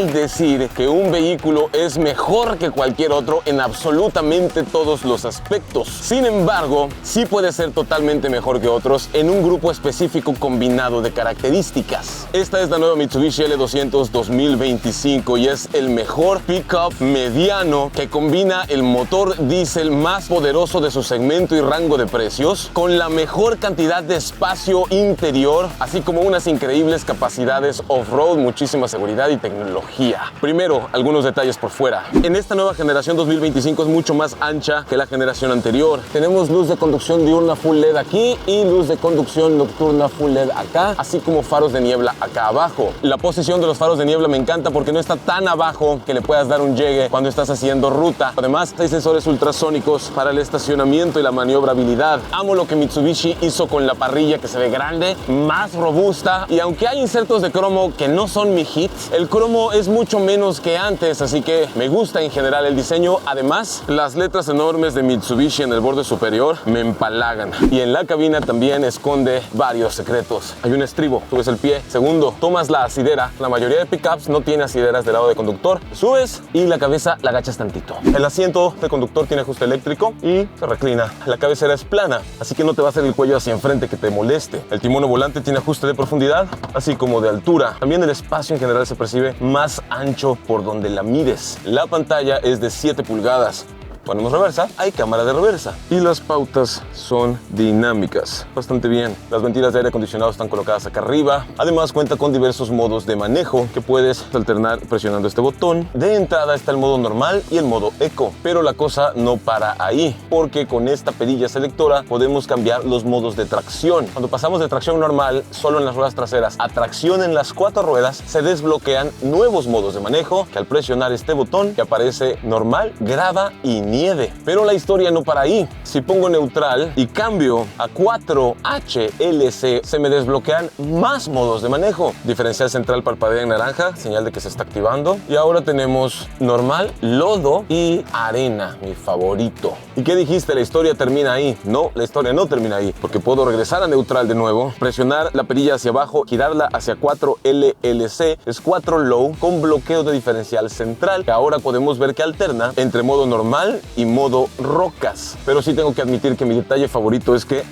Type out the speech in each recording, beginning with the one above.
es decir que un vehículo es mejor que cualquier otro en absolutamente todos los aspectos. Sin embargo, sí puede ser totalmente mejor que otros en un grupo específico combinado de características. Esta es la nueva Mitsubishi L200 2025 y es el mejor pickup mediano que combina el motor diésel más poderoso de su segmento y rango de precios con la mejor cantidad de espacio interior, así como unas increíbles capacidades off-road, muchísima seguridad y tecnología. Primero, algunos detalles por fuera. En esta nueva generación 2025 es mucho más ancha que la generación anterior. Tenemos luz de conducción diurna full LED aquí y luz de conducción nocturna full LED acá, así como faros de niebla acá abajo. La posición de los faros de niebla me encanta porque no está tan abajo que le puedas dar un llegue cuando estás haciendo ruta. Además, hay sensores ultrasónicos para el estacionamiento y la maniobrabilidad. Amo lo que Mitsubishi hizo con la parrilla, que se ve grande, más robusta, y aunque hay insertos de cromo que no son mi hit, el cromo es mucho menos que antes, así que me gusta en general el diseño. Además, las letras enormes de Mitsubishi en el borde superior me empalagan, y en la cabina también esconde varios secretos. Hay un estribo, subes el pie. Segundo, tomas la asidera. La mayoría de pickups no tiene asideras del lado de conductor. Subes y la cabeza la agachas tantito. El asiento de conductor tiene ajuste eléctrico y se reclina. La cabecera es plana, así que no te va a hacer el cuello hacia enfrente que te moleste. El timón o volante tiene ajuste de profundidad, así como de altura. También el espacio en general se percibe más ancho por donde la mires. La pantalla es de 7 pulgadas. Ponemos reversa, hay cámara de reversa. Y las pautas son dinámicas. Bastante bien. Las ventilas de aire acondicionado están colocadas acá arriba. Además, cuenta con diversos modos de manejo que puedes alternar presionando este botón. De entrada está el modo normal y el modo eco. Pero la cosa no para ahí, porque con esta perilla selectora podemos cambiar los modos de tracción. Cuando pasamos de tracción normal, solo en las ruedas traseras, a tracción en las 4 ruedas, se desbloquean nuevos modos de manejo que al presionar este botón que aparece normal, grava y nieve. Pero la historia no para ahí. Si pongo neutral y cambio a 4HLC, se me desbloquean más modos de manejo. Diferencial central parpadea en naranja, señal de que se está activando. Y ahora tenemos normal, lodo y arena, mi favorito. ¿Y qué dijiste? ¿La historia termina ahí? No, la historia no termina ahí, porque puedo regresar a neutral de nuevo, presionar la perilla hacia abajo, girarla hacia 4LLC, es 4 low con bloqueo de diferencial central, que ahora podemos ver que alterna entre modo normal y modo rocas. Pero sí tengo que admitir que mi detalle favorito es que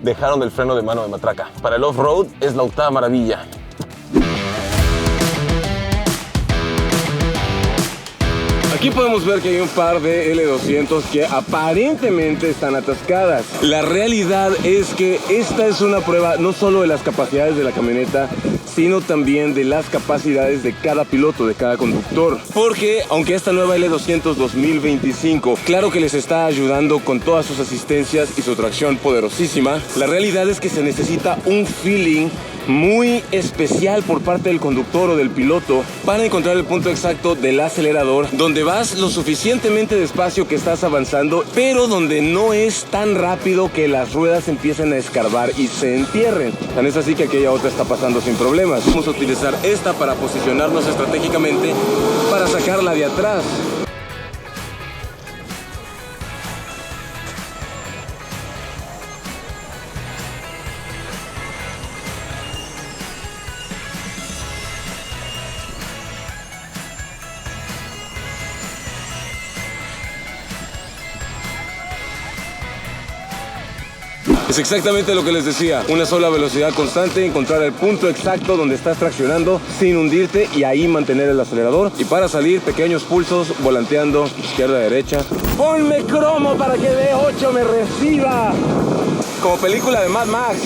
dejaron el freno de mano de matraca. Para el off-road es la octava maravilla. Aquí podemos ver que hay un par de L200 que aparentemente están atascadas. La realidad es que esta es una prueba no solo de las capacidades de la camioneta, sino también de las capacidades de cada piloto, de cada conductor. Porque aunque esta nueva L200 2025, claro que les está ayudando con todas sus asistencias y su tracción poderosísima, la realidad es que se necesita un feeling muy especial por parte del conductor o del piloto para encontrar el punto exacto del acelerador, donde vas lo suficientemente despacio que estás avanzando, pero donde no es tan rápido que las ruedas empiecen a escarbar y se entierren. Tan es así que aquella otra está pasando sin problemas. Vamos a utilizar esta para posicionarnos estratégicamente para sacarla de atrás. Es exactamente lo que les decía, una sola velocidad constante, encontrar el punto exacto donde estás traccionando sin hundirte y ahí mantener el acelerador. Y para salir, pequeños pulsos, volanteando izquierda a derecha. ¡Ponme cromo para que D8 me reciba! Como película de Mad Max.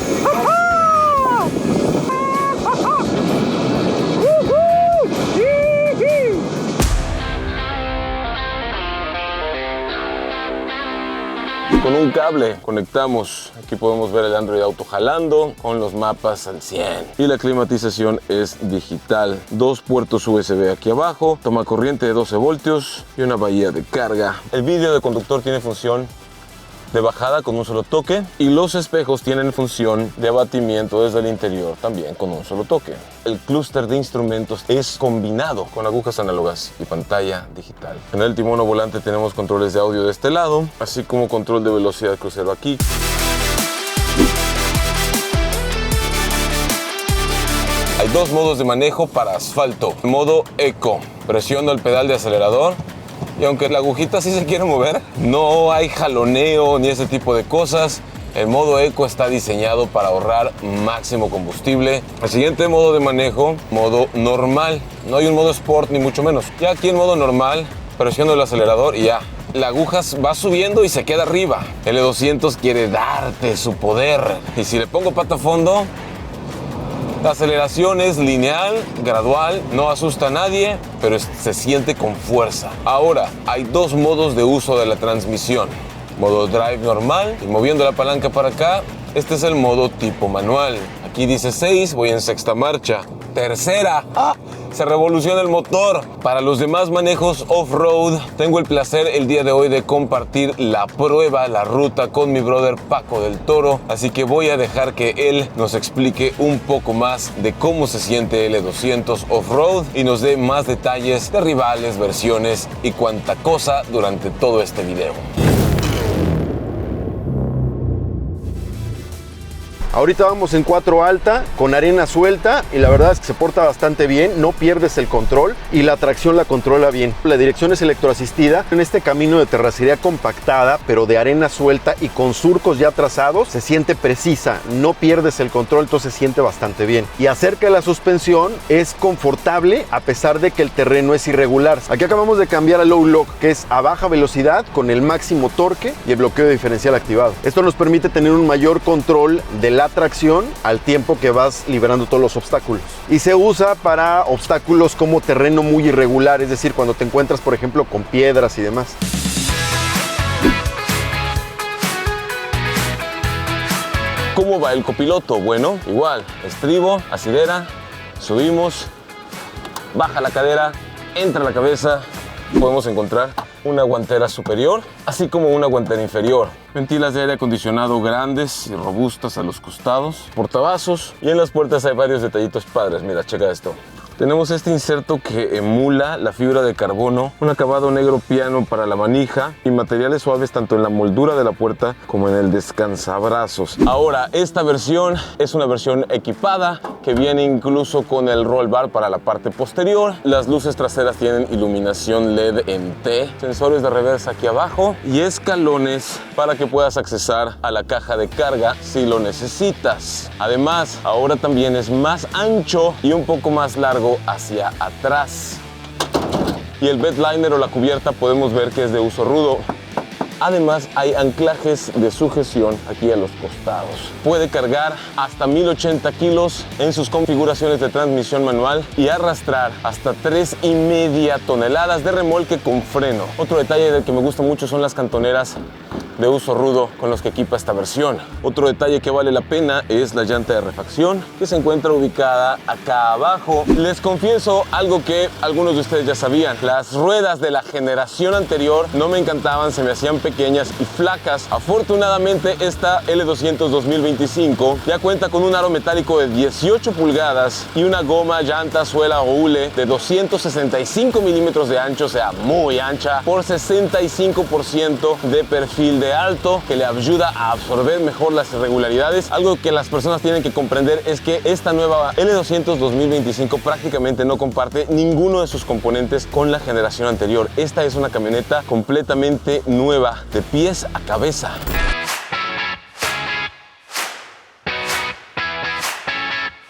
Con un cable conectamos, aquí podemos ver el Android Auto jalando con los mapas al 100 y la climatización es digital. 2 puertos USB aquí abajo, toma corriente de 12 voltios y una bahía de carga. El vídeo de conductor tiene función de bajada con un solo toque y los espejos tienen función de abatimiento desde el interior también con un solo toque. El clúster de instrumentos es combinado con agujas análogas y pantalla digital. En el timón o volante tenemos controles de audio de este lado, así como control de velocidad crucero aquí. Hay dos modos de manejo para asfalto. Modo Eco. Presiono el pedal de acelerador y aunque la agujita sí se quiere mover, no hay jaloneo ni ese tipo de cosas. El modo Eco está diseñado para ahorrar máximo combustible. El siguiente modo de manejo, modo normal. No hay un modo Sport ni mucho menos. Ya aquí en modo normal, presiono el acelerador y ya. La aguja va subiendo y se queda arriba. El E200 quiere darte su poder. Y si le pongo pata a fondo, la aceleración es lineal, gradual, no asusta a nadie, pero se siente con fuerza. Ahora, hay dos modos de uso de la transmisión. Modo drive normal y moviendo la palanca para acá, este es el modo tipo manual. Aquí dice 6, voy en sexta marcha. Tercera, se revoluciona el motor. Para los demás manejos off-road, tengo el placer el día de hoy de compartir la prueba, la ruta con mi brother Paco del Toro. Así que voy a dejar que él nos explique un poco más de cómo se siente el E200 off-road y nos dé más detalles de rivales, versiones y cuanta cosa durante todo este video. Ahorita vamos en 4 alta, con arena suelta y la verdad es que se porta bastante bien, no pierdes el control y la tracción la controla bien. La dirección es electroasistida. En este camino de terracería compactada, pero de arena suelta y con surcos ya trazados, se siente precisa, no pierdes el control, entonces se siente bastante bien. Y acerca de la suspensión, es confortable a pesar de que el terreno es irregular. Aquí acabamos de cambiar a low lock, que es a baja velocidad con el máximo torque y el bloqueo diferencial activado. Esto nos permite tener un mayor control de la tracción al tiempo que vas liberando todos los obstáculos. Y se usa para obstáculos como terreno muy irregular, es decir, cuando te encuentras, por ejemplo, con piedras y demás. ¿Cómo va el copiloto? Bueno, igual, estribo, asidera, subimos, baja la cadera, entra la cabeza, podemos encontrar una guantera superior, así como una guantera inferior. Ventilas de aire acondicionado grandes y robustas a los costados, portavasos y en las puertas hay varios detallitos padres. Mira, checa esto. Tenemos este inserto que emula la fibra de carbono, un acabado negro piano para la manija y materiales suaves tanto en la moldura de la puerta como en el descansabrazos. Ahora, esta versión es una versión equipada que viene incluso con el roll bar para la parte posterior. Las luces traseras tienen iluminación LED en T, sensores de reversa aquí abajo y escalones para que puedas accesar a la caja de carga si lo necesitas. Además, ahora también es más ancho y un poco más largo hacia atrás. Y el bedliner o la cubierta podemos ver que es de uso rudo. Además hay anclajes de sujeción aquí a los costados. Puede cargar hasta 1080 kilos en sus configuraciones de transmisión manual y arrastrar hasta 3,5 toneladas de remolque con freno. Otro detalle del que me gusta mucho son las cantoneras de uso rudo con los que equipa esta versión. Otro detalle que vale la pena es la llanta de refacción que se encuentra ubicada acá abajo. Les confieso algo que algunos de ustedes ya sabían. Las ruedas de la generación anterior no me encantaban, se me hacían pequeñas y flacas. Afortunadamente esta L200 2025 ya cuenta con un aro metálico de 18 pulgadas y una goma, llanta, suela o hule de 265 milímetros de ancho, o sea, muy ancha, por 65% de perfil de alto, que le ayuda a absorber mejor las irregularidades. Algo que las personas tienen que comprender es que esta nueva L200 2025 prácticamente no comparte ninguno de sus componentes con la generación anterior. Esta es una camioneta completamente nueva, de pies a cabeza.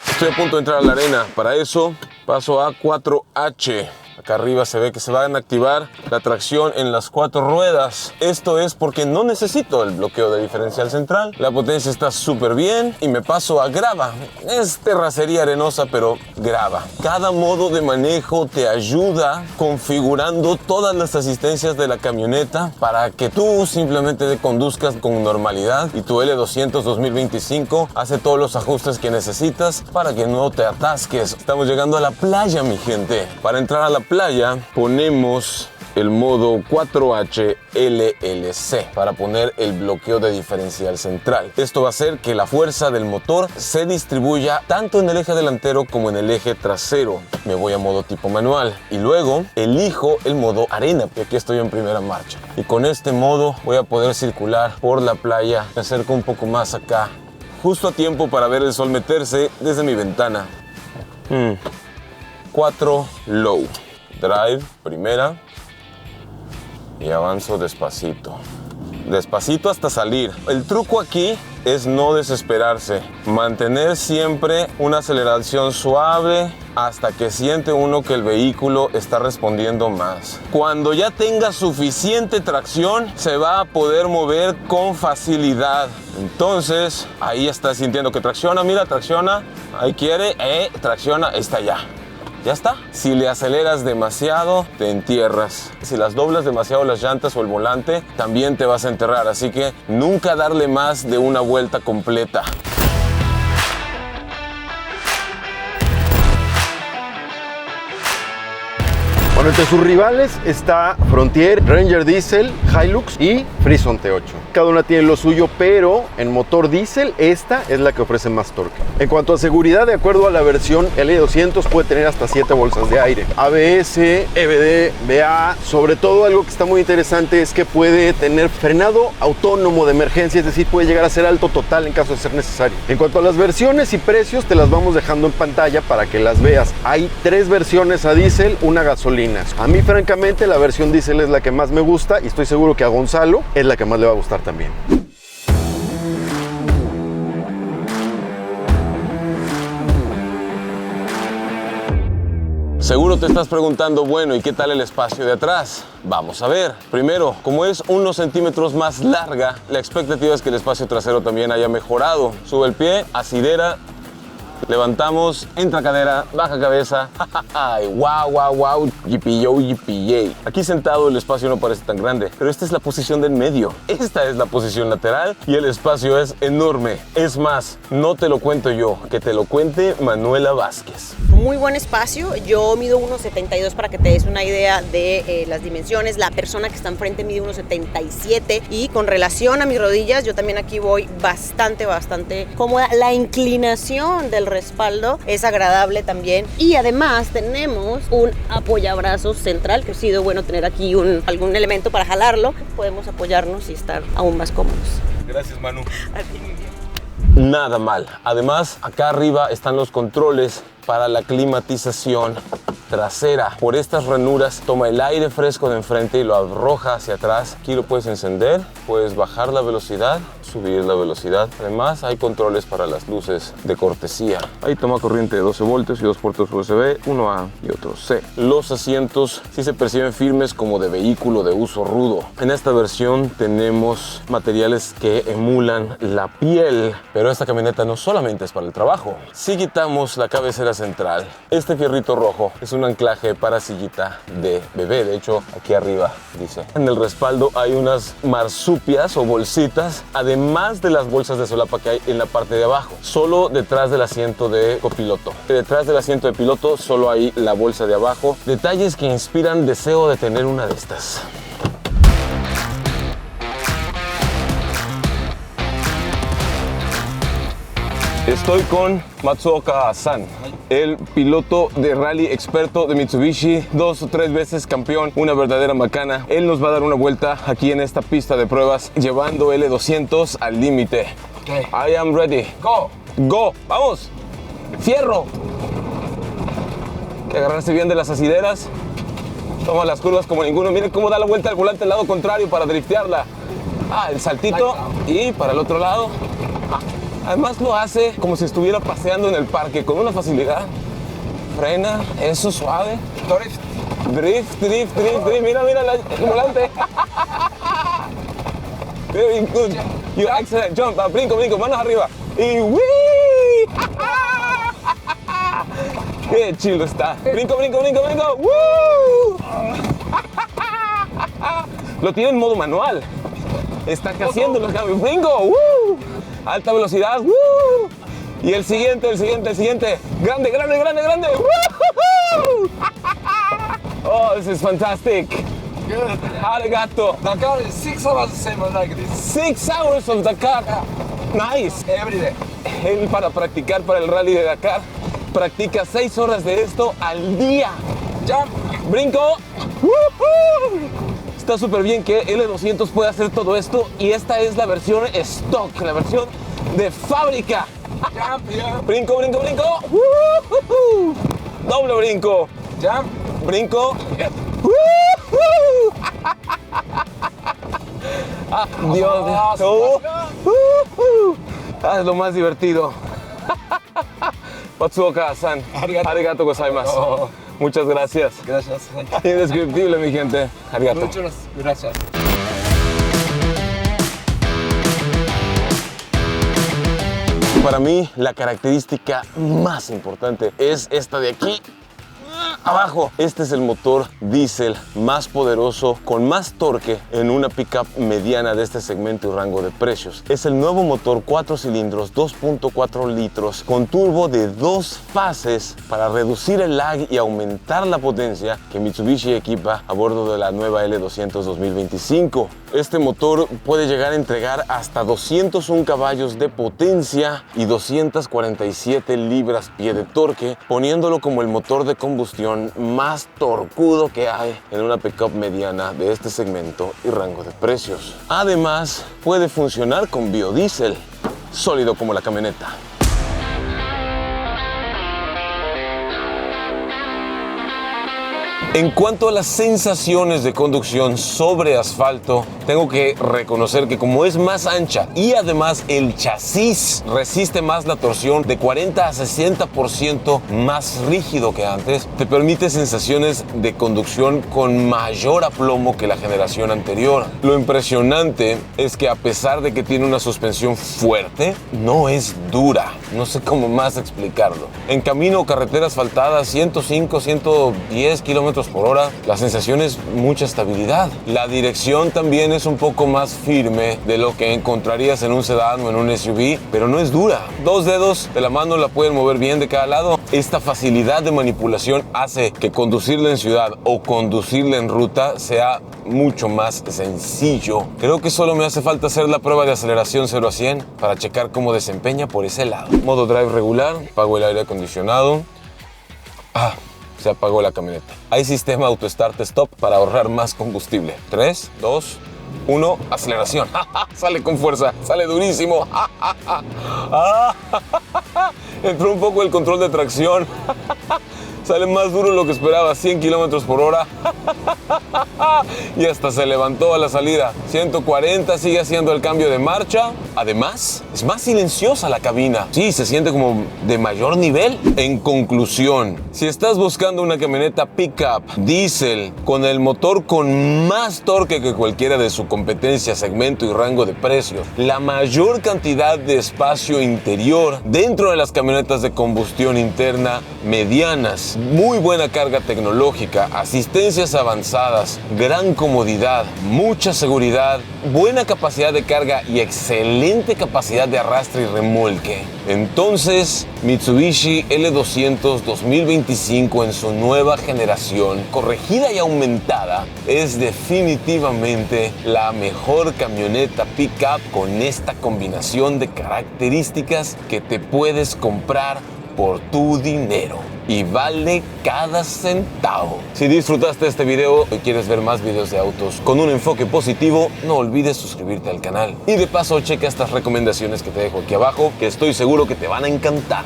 Estoy a punto de entrar a la arena. Para eso paso a 4H. Acá arriba se ve que se van a activar la tracción en las 4 ruedas. Esto es porque no necesito el bloqueo de diferencial central. La potencia está súper bien y me paso a grava. Es terracería arenosa, pero grava. Cada modo de manejo te ayuda configurando todas las asistencias de la camioneta para que tú simplemente conduzcas con normalidad y tu L200 2025 hace todos los ajustes que necesitas para que no te atasques. Estamos llegando a la playa, mi gente. Para entrar a la playa ponemos el modo 4H LLC para poner el bloqueo de diferencial central. Esto va a hacer que la fuerza del motor se distribuya tanto en el eje delantero como en el eje trasero. Me voy a modo tipo manual y luego elijo el modo arena, y aquí estoy en primera marcha. Y con este modo voy a poder circular por la playa. Me acerco un poco más acá, justo a tiempo para ver el sol meterse desde mi ventana. 4 low. Drive, primera. Y avanzo despacito. Despacito hasta salir. El truco aquí es no desesperarse. Mantener siempre una aceleración suave hasta que siente uno que el vehículo está respondiendo más. Cuando ya tenga suficiente tracción, se va a poder mover con facilidad. Entonces, ahí está sintiendo que tracciona, mira, tracciona. Ahí quiere, tracciona, ahí está ya. Ya está. Si le aceleras demasiado, te entierras. Si las doblas demasiado las llantas o el volante, también te vas a enterrar. Así que nunca darle más de una vuelta completa. Bueno, entre sus rivales está Frontier, Ranger Diesel, Hilux y Frison T8. Cada una tiene lo suyo, pero en motor diésel, esta es la que ofrece más torque. En cuanto a seguridad, de acuerdo a la versión L200, puede tener hasta 7 bolsas de aire. ABS, EBD, BA, sobre todo algo que está muy interesante es que puede tener frenado autónomo de emergencia, es decir, puede llegar a ser alto total en caso de ser necesario. En cuanto a las versiones y precios, te las vamos dejando en pantalla para que las veas. Hay 3 versiones a diésel, una gasolina. A mí, francamente, la versión diésel es la que más me gusta y estoy seguro que a Gonzalo es la que más le va a gustar también. Seguro te estás preguntando, bueno, ¿y qué tal el espacio de atrás? Vamos a ver. Primero, como es unos centímetros más larga, la expectativa es que el espacio trasero también haya mejorado. Sube el pie, asidera. Levantamos, entra cadera, baja cabeza. ¡Ay, wow, wow, wow! Yippee-yo, yippee-yay. Aquí sentado el espacio no parece tan grande, pero esta es la posición del medio. Esta es la posición lateral y el espacio es enorme. Es más, no te lo cuento yo, que te lo cuente Manuela Vázquez. Muy buen espacio. Yo mido 1,72 para que te des una idea de las dimensiones. La persona que está enfrente mide 1,77 y con relación a mis rodillas, yo también aquí voy bastante cómoda. La inclinación del respaldo es agradable también y además tenemos un apoyabrazos central, que ha sido bueno tener aquí algún elemento para jalarlo. Podemos apoyarnos y estar aún más cómodos. Gracias, Manu. A ti. Nada mal. Además, acá arriba están los controles para la climatización trasera. Por estas ranuras toma el aire fresco de enfrente y lo arroja hacia atrás. Aquí lo puedes encender, puedes bajar la velocidad, subir la velocidad. Además hay controles para las luces de cortesía. Ahí toma corriente de 12 voltios y 2 puertos USB, uno A y otro C. Los asientos sí se perciben firmes como de vehículo de uso rudo. En esta versión tenemos materiales que emulan la piel, pero esta camioneta no solamente es para el trabajo. Si quitamos la cabecera central, este fierrito rojo es un anclaje para sillita de bebé. De hecho, aquí arriba dice. En el respaldo hay unas marsupias o bolsitas, además de las bolsas de solapa que hay en la parte de abajo, solo detrás del asiento de copiloto. Detrás del asiento de piloto solo hay la bolsa de abajo. Detalles que inspiran deseo de tener una de estas. Estoy con Matsuoka-san, el piloto de rally experto de Mitsubishi, 2 o 3 veces campeón, una verdadera macana. Él nos va a dar una vuelta aquí en esta pista de pruebas, llevando L200 al límite. Okay. I am ready. Go. Go, vamos. Fierro. Hay que agarrarse bien de las asideras. Toma las curvas como ninguno. Miren cómo da la vuelta al volante al lado contrario para driftearla. El saltito y para el otro lado. Además lo hace como si estuviera paseando en el parque con una facilidad. Frena, eso suave. Drift. Mira el volante. Very good. You excellent jump. Brinco, manos arriba. Y ¡wii! ¡Qué chido está! Brinco. ¡Woo! Lo tiene en modo manual. Está haciendo los cambios. Brinco. ¡Woo! Alta velocidad. ¡Woo! Y el siguiente. Grande. ¡Woo! Oh, this is fantastic. Good. Arigato. Dakar is 6 hours the same like this. 6 hours of Dakar. Nice. Every day. Él, para practicar para el rally de Dakar, practica 6 horas de esto al día. Jump. Brinco. ¡Woohoo! Está súper bien que L200 pueda hacer todo esto y esta es la versión stock, la versión de fábrica. Jump here. Brinco, brinco, brinco. Doble brinco. Jump. Brinco. Dios mío. Es lo más divertido. Matsuoka-san. Arigato gozaimasu. Muchas gracias. Gracias. Indescriptible, mi gente. Arigato. Muchas gracias. Para mí, la característica más importante es esta de aquí. Abajo, este es el motor diésel más poderoso, con más torque en una pickup mediana de este segmento y rango de precios. Es el nuevo motor 4 cilindros, 2.4 litros, con turbo de 2 fases para reducir el lag y aumentar la potencia que Mitsubishi equipa a bordo de la nueva L200 2025. Este motor puede llegar a entregar hasta 201 caballos de potencia y 247 libras-pie de torque, poniéndolo como el motor de combustión más torcudo que hay en una pickup mediana de este segmento y rango de precios. Además, puede funcionar con biodiesel, sólido como la camioneta. En cuanto a las sensaciones de conducción sobre asfalto, tengo que reconocer que como es más ancha y además el chasis resiste más la torsión, de 40 a 60% más rígido que antes, te permite sensaciones de conducción con mayor aplomo que la generación anterior. Lo impresionante es que a pesar de que tiene una suspensión fuerte, no es dura. No sé cómo más explicarlo. En camino o carretera asfaltada, 105, 110 kilómetros por hora, la sensación es mucha estabilidad. La dirección también es un poco más firme de lo que encontrarías en un sedán o en un SUV, pero no es dura. 2 dedos de la mano la pueden mover bien de cada lado. Esta facilidad de manipulación hace que conducirla en ciudad o conducirla en ruta sea mucho más sencillo. Creo que solo me hace falta hacer la prueba de aceleración 0 a 100 para checar cómo desempeña por ese lado. Modo drive regular, apago el aire acondicionado. Se apagó la camioneta. Hay sistema auto start stop para ahorrar más combustible. 3, 2, 1, aceleración. Sale con fuerza, sale durísimo. Entró un poco el control de tracción. Sale más duro de lo que esperaba, 100 kilómetros por hora. Y hasta se levantó a la salida. 140, sigue haciendo el cambio de marcha. Además, es más silenciosa la cabina. Sí, se siente como de mayor nivel. En conclusión, si estás buscando una camioneta pickup diésel con el motor con más torque que cualquiera de su competencia, segmento y rango de precios, la mayor cantidad de espacio interior dentro de las camionetas de combustión interna medianas, muy buena carga tecnológica, asistencias avanzadas, gran comodidad, mucha seguridad, buena capacidad de carga y excelente capacidad de arrastre y remolque, entonces Mitsubishi L200 2025 en su nueva generación, corregida y aumentada, es definitivamente la mejor camioneta pickup con esta combinación de características que te puedes comprar por tu dinero. Y vale cada centavo. Si disfrutaste este video y quieres ver más videos de autos con un enfoque positivo, no olvides suscribirte al canal. Y de paso checa estas recomendaciones que te dejo aquí abajo, que estoy seguro que te van a encantar.